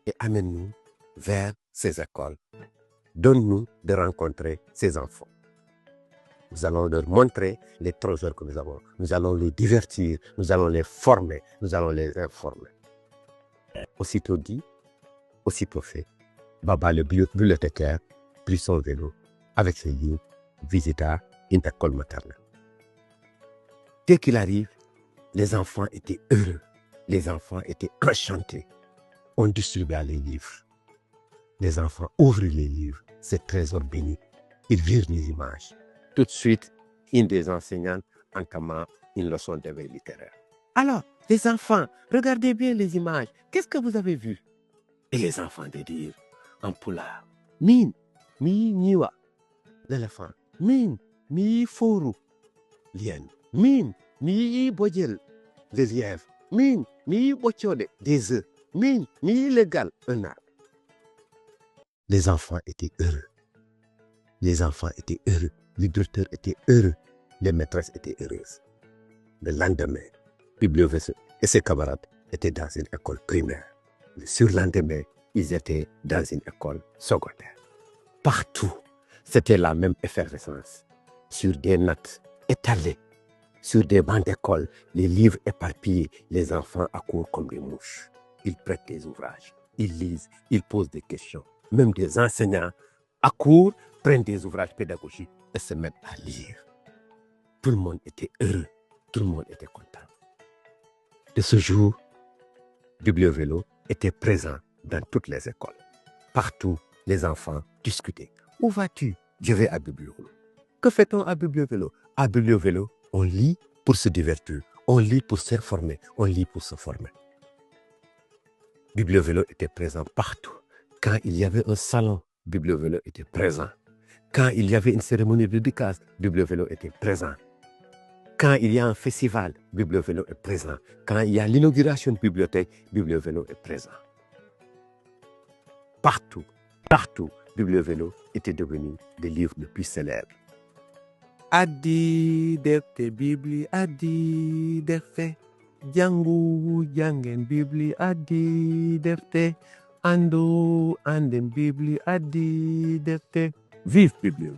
et amène-nous vers ces écoles. Donne-nous de rencontrer ces enfants. Nous allons leur montrer les trésors que nous avons. Nous allons les divertir, nous allons les former, nous allons les informer. Aussitôt dit, aussitôt fait. Baba, le bibliothécaire, prit son vélo avec ses livres, visita une école maternelle. Dès qu'il arrive, les enfants étaient heureux, les enfants étaient enchantés. On distribua les livres. Les enfants ouvrirent les livres, ces trésors bénis. Ils virent les images. Tout de suite, une des enseignantes entama une leçon d'éveil littéraire. Alors, les enfants, regardez bien les images. Qu'est-ce que vous avez vu? Et les enfants de dire en pulaar, Min, mi niwa, l'éléphant. Min, mi fourou, lion. Min, mi bojel, le lièvre. Min, mi bochode, des œufs. Min, mi légal, un arbre. Les enfants étaient heureux. Les enfants étaient heureux. Les directeurs étaient heureux. Les maîtresses étaient heureuses. Le lendemain, Biblioveseux et ses camarades étaient dans une école primaire. Le surlendemain, ils étaient dans une école secondaire. Partout, c'était la même effervescence. Sur des notes étalées, sur des bancs d'école, les livres éparpillés, les enfants accourent comme des mouches. Ils prêtent des ouvrages, ils lisent, ils posent des questions. Même des enseignants accourent, prennent des ouvrages pédagogiques et se mettent à lire. Tout le monde était heureux, tout le monde était content. De ce jour, Bibliovélo était présent dans toutes les écoles. Partout, les enfants discutaient. Où vas-tu? Je vais à Bibliovélo. Que fait-on à Bibliovélo? À Bibliovélo, on lit pour se divertir, on lit pour s'informer, on lit pour se former. Bibliovélo était présent partout. Quand il y avait un salon, Bibliovélo était présent. Quand il y avait une cérémonie de dédicace, Bibliovélo était présent. Quand il y a un festival, Bibliovélo est présent. Quand il y a l'inauguration de bibliothèque, Bibliovélo est présent. Partout, partout, Bibliovélo était devenu des livres les plus célèbres. Adi defte Bibli, adi defte. Jangu jangen Bibli, adi defte. Ando anden Bibli, adi defte. Vive Bibliovélo.